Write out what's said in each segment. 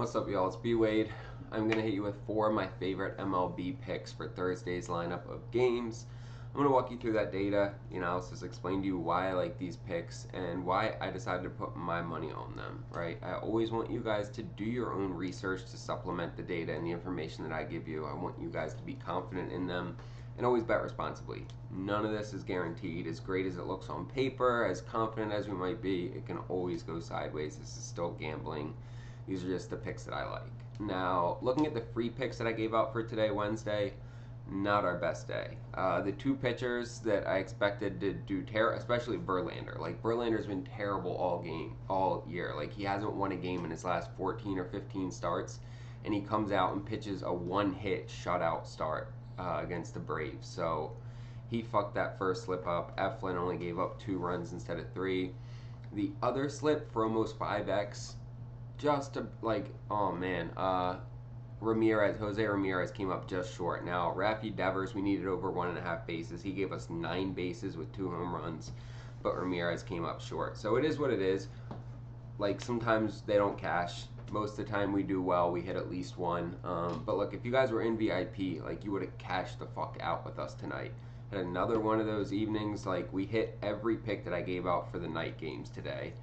What's up, y'all? It's BWADE. I'm going to hit you with 4 of my favorite MLB picks for Thursday's lineup of games. I'm going to walk you through that data, the analysis, explain to you why I like these picks and why I decided to put my money on them, right? I always want you guys to do your own research to supplement the data and the information that I give you. I want you guys to be confident in them and always bet responsibly. None of this is guaranteed. As great as it looks on paper, as confident as we might be, it can always go sideways. This is still gambling. These are just the picks that I like. Now, looking at the free picks that I gave out for today, Wednesday, not our best day. The two pitchers that I expected to do terrible, especially Verlander. Like, Verlander's been terrible all year. Like, he hasn't won a game in his last 14 or 15 starts, and he comes out and pitches a one-hit shutout start against the Braves. So he fucked that first slip up. Eflin only gave up 2 runs instead of 3. The other slip for almost 5x, just to, like, oh man, Jose Ramirez came up just short. Now, Rafi Devers, we needed over 1.5 bases. He gave us 9 bases with 2 home runs, but Ramirez came up short. So it is what it is. Like, sometimes they don't cash. Most of the time we do well. We hit at least one. But look, if you guys were in VIP, like, you would have cashed the fuck out with us tonight. Had another one of those evenings. Like, we hit every pick that I gave out for the night games today.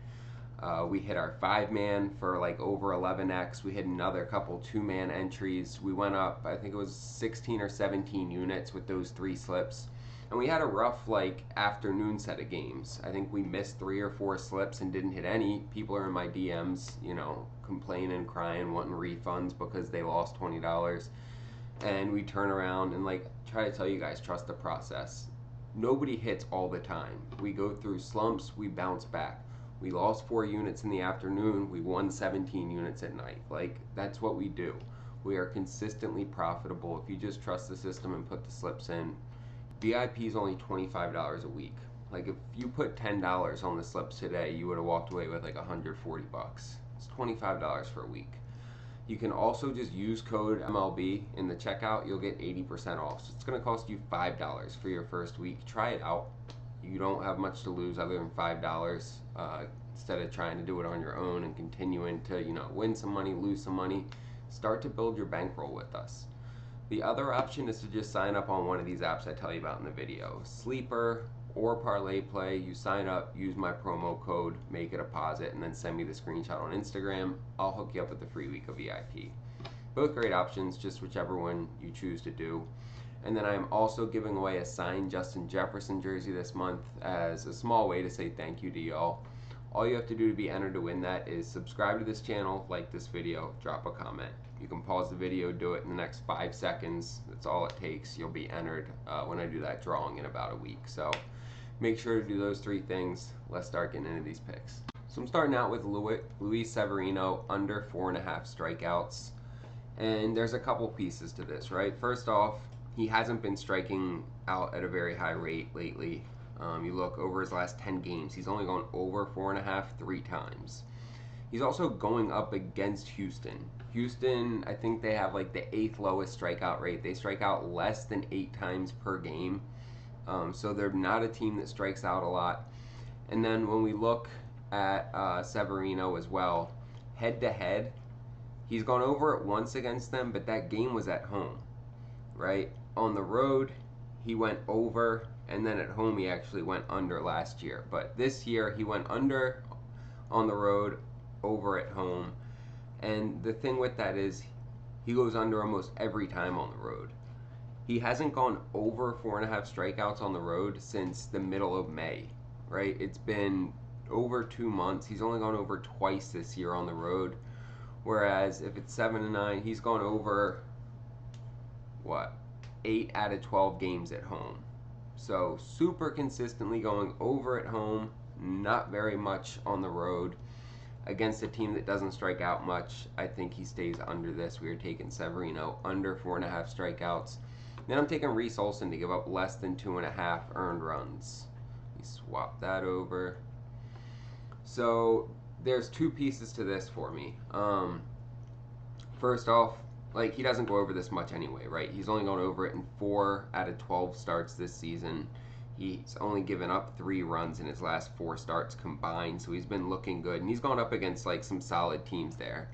We hit our 5-man for like over 11x. We hit another couple 2-man entries. We went up, I think it was 16 or 17 units with those 3 slips. And we had a rough like afternoon set of games. I think we missed 3 or 4 slips and didn't hit any. People are in my DMs, you know, complaining, crying, wanting refunds because they lost $20. And we turn around and like try to tell you guys, trust the process. Nobody hits all the time. We go through slumps, we bounce back. We lost 4 units in the afternoon. We won 17 units at night. Like, that's what we do. We are consistently profitable. If you just trust the system and put the slips in, VIP is only $25 a week. Like, if you put $10 on the slips today, you would have walked away with like 140 bucks. It's $25 for a week. You can also just use code MLB in the checkout. You'll get 80% off. So it's going to cost you $5 for your first week. Try it out. You don't have much to lose other than $5 instead of trying to do it on your own and continuing to, you know, win some money, lose some money. Start to build your bankroll with us. The other option is to just sign up on one of these apps I tell you about in the video. Sleeper or Parlay Play. You sign up, use my promo code, make a deposit, and then send me the screenshot on Instagram. I'll hook you up with the free week of VIP. Both great options, just whichever one you choose to do. And then I'm also giving away a signed Justin Jefferson jersey this month as a small way to say thank you to y'all. All you have to do to be entered to win that is subscribe to this channel, like this video, drop a comment. You can pause the video, do it in the next 5 seconds. That's all it takes. You'll be entered when I do that drawing in about a week. So make sure to do those 3 things. Let's start getting into these picks. So I'm starting out with Luis Severino under 4.5 strikeouts. And there's a couple pieces to this, right? First off, he hasn't been striking out at a very high rate lately. You look over his last 10 games, he's only gone over 4.5 3 times. He's also going up against Houston. Houston, I think they have like the 8th lowest strikeout rate. They strike out less than 8 times per game. So they're not a team that strikes out a lot. And then when we look at Severino as well, head to head, he's gone over it once against them, but that game was at home, right? On the road, he went over, and then at home he actually went under last year. But this year he went under on the road, over at home. And the thing with that is he goes under almost every time on the road. He hasn't gone over 4.5 strikeouts on the road since the middle of May, right? It's been over 2 months. He's only gone over twice this year on the road. Whereas if it's 7-9, he's gone over, what, 8 out of 12 games at home. So super consistently going over at home, not very much on the road. Against a team that doesn't strike out much, I think he stays under this. We are taking Severino under 4.5 strikeouts. Then I'm taking Reese Olson to give up less than 2.5 earned runs. We swap that over. So there's 2 pieces to this for me. First off, like, he doesn't go over this much anyway, right? He's only gone over it in 4 out of 12 starts this season. He's only given up 3 runs in his last 4 starts combined, so he's been looking good. And he's gone up against, like, some solid teams there.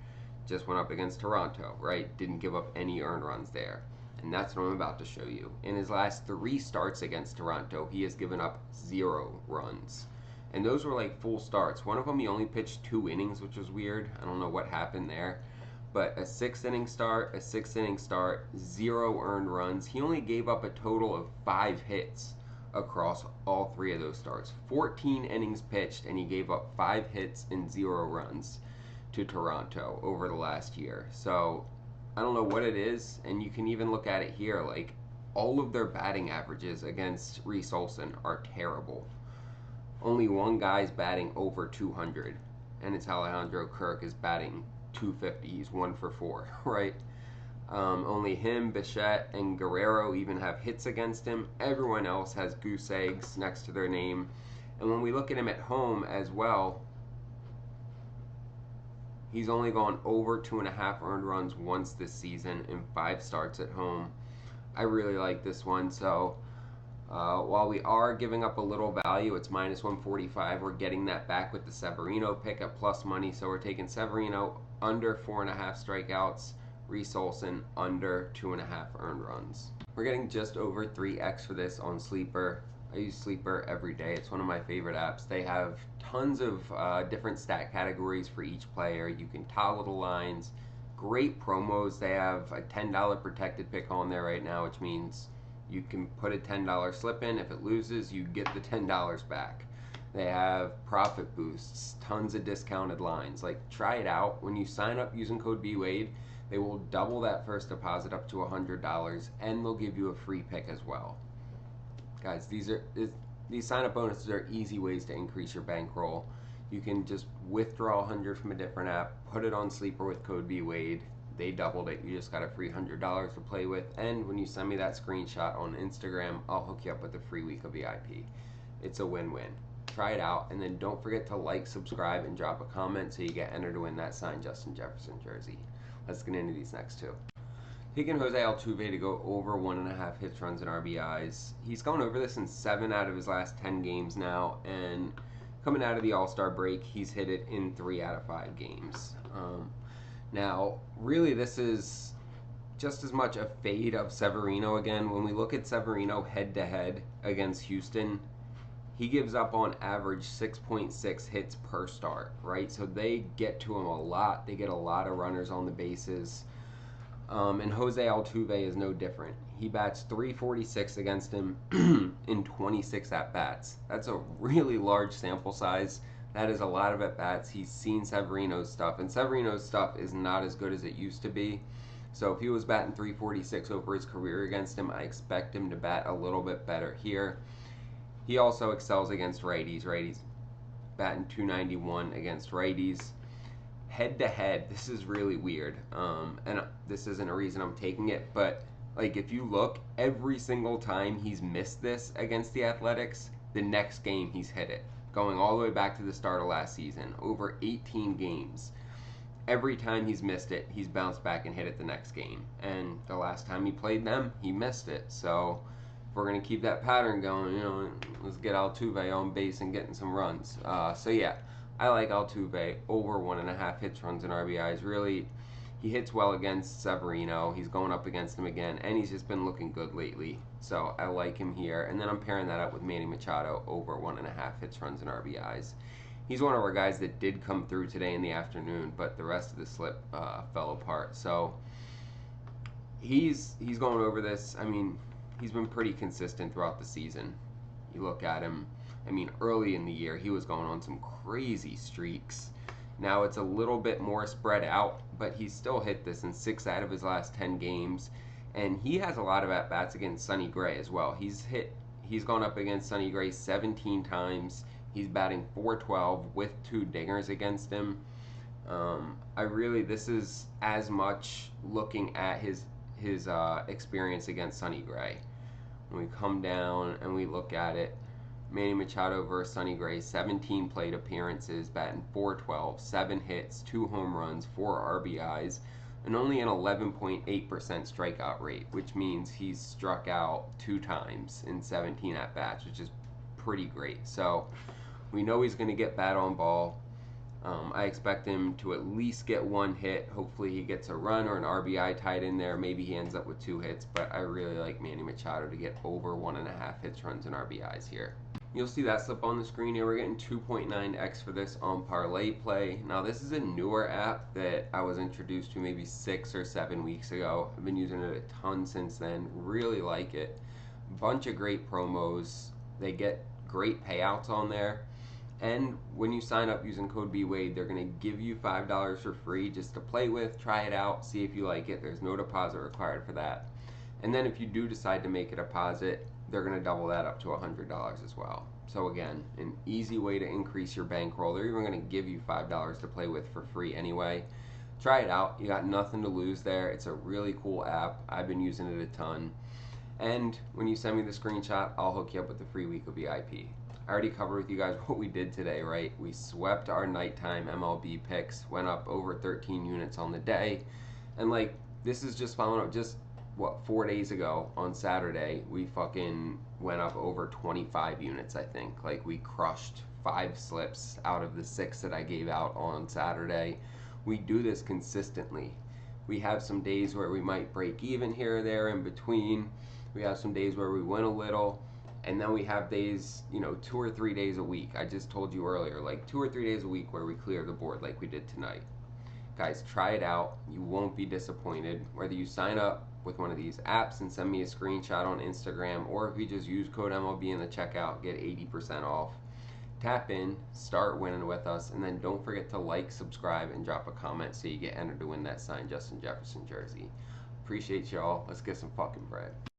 just went up against Toronto, right? Didn't give up any earned runs there. And that's what I'm about to show you. In his last 3 starts against Toronto, he has given up 0 runs. And those were like full starts. One of them he only pitched 2 innings, which was weird. I don't know what happened there. But a 6-inning start, a 6-inning start, 0 earned runs. He only gave up a total of 5 hits across all 3 of those starts. 14 innings pitched, and he gave up 5 hits and 0 runs to Toronto over the last year. So I don't know what it is, and you can even look at it here. Like, all of their batting averages against Reese Olson are terrible. Only one guy's batting over 200, and it's Alejandro Kirk is batting 250. He's 1 for 4, right? Only him, Bichette, and Guerrero even have hits against him. Everyone else has goose eggs next to their name. And when we look at him at home as well, he's only gone over 2.5 earned runs once this season in 5 starts at home. I really like this one. So while we are giving up a little value, it's minus 145. We're getting that back with the Severino pick at plus money. So we're taking Severino under 4.5 strikeouts, Reese Olson under 2.5 earned runs. We're getting just over 3x for this on Sleeper. I use Sleeper every day. It's one of my favorite apps. They have tons of different stat categories for each player. You can toggle the lines. Great promos. They have a $10 protected pick on there right now, which means you can put a $10 slip in. If it loses, you get the $10 back. They have profit boosts, tons of discounted lines. Like, try it out. When you sign up using code BWADE, they will double that first deposit up to $100, and they'll give you a free pick as well. Guys, these sign-up bonuses are easy ways to increase your bankroll. You can just withdraw 100 from a different app, put it on Sleeper with code BWADE. They doubled it. You just got a free $100 to play with. And when you send me that screenshot on Instagram, I'll hook you up with a free week of VIP. It's a win-win. Try it out, and then don't forget to like, subscribe, and drop a comment so you get entered to win that signed Justin Jefferson jersey. Let's get into these next 2. Taking Jose Altuve to go over 1.5 hits, runs, and RBIs. He's gone over this in 7 out of his last 10 games now, and coming out of the All-Star break, he's hit it in 3 out of 5 games. Now, really, this is just as much a fade of Severino again. When we look at Severino head-to-head against Houston, he gives up on average 6.6 hits per start, right? So they get to him a lot. They get a lot of runners on the bases. And Jose Altuve is no different. He bats 346 against him in 26 at-bats. That's a really large sample size. That is a lot of at-bats. He's seen Severino's stuff, and Severino's stuff is not as good as it used to be. So if he was batting 346 over his career against him, I expect him to bat a little bit better here. He also excels against righties. Righties batting 291 against righties. Head-to-head, this is really weird, and this isn't a reason I'm taking it, but like, if you look, every single time he's missed this against the Athletics, the next game he's hit it, going all the way back to the start of last season, over 18 games. Every time he's missed it, he's bounced back and hit it the next game, and the last time he played them, he missed it. So if we're going to keep that pattern going, let's get Altuve on base and getting some runs. So yeah, I like Altuve over 1.5 hits, runs, and RBIs. Really, he hits well against Severino. He's going up against him again, and he's just been looking good lately. So I like him here. And then I'm pairing that up with Manny Machado over 1.5 hits, runs, and RBIs. He's one of our guys that did come through today in the afternoon, but the rest of the slip fell apart. So he's going over this. I mean, he's been pretty consistent throughout the season. You look at him. I mean, early in the year, he was going on some crazy streaks. Now it's a little bit more spread out, but he's still hit this in 6 out of his last 10 games. And he has a lot of at-bats against Sonny Gray as well. He's gone up against Sonny Gray 17 times. He's batting .412 with 2 dingers against him. This is as much looking at his experience against Sonny Gray. When we come down and we look at it, Manny Machado versus Sonny Gray, 17 plate appearances, batting .412, 7 hits, 2 home runs, 4 RBIs, and only an 11.8% strikeout rate, which means he's struck out 2 times in 17 at-bats, which is pretty great. So we know he's going to get bat on ball. I expect him to at least get one hit. Hopefully he gets a run or an RBI tied in there. Maybe he ends up with 2 hits, but I really like Manny Machado to get over 1.5 hits, runs, and RBIs here. You'll see that slip on the screen here. We're getting 2.9x for this on Parlay Play. Now this is a newer app that I was introduced to maybe 6 or 7 weeks ago. I've been using it a ton since then. Really like it. Bunch of great promos. They get great payouts on there. And when you sign up using code BWADE, they're going to give you $5 for free just to play with, try it out, see if you like it. There's no deposit required for that. And then if you do decide to make a deposit, they're going to double that up to $100 as well. So again, an easy way to increase your bankroll. They're even going to give you $5 to play with for free anyway. Try it out. You got nothing to lose there. It's a really cool app. I've been using it a ton. And when you send me the screenshot, I'll hook you up with the free week of VIP. I already covered with you guys what we did today, right? We swept our nighttime MLB picks, went up over 13 units on the day. And like, this is just following up just, what, 4 days ago on Saturday, we fucking went up over 25 units, I think. Like, we crushed 5 slips out of the 6 that I gave out on Saturday. We do this consistently. We have some days where we might break even here or there in between. We have some days where we win a little. And then we have days, 2 or 3 days a week. I just told you earlier, like 2 or 3 days a week where we clear the board like we did tonight. Guys, try it out. You won't be disappointed. Whether you sign up with one of these apps and send me a screenshot on Instagram, or if you just use code MLB in the checkout, get 80% off. Tap in, start winning with us, and then don't forget to like, subscribe, and drop a comment so you get entered to win that signed Justin Jefferson jersey. Appreciate y'all. Let's get some fucking bread.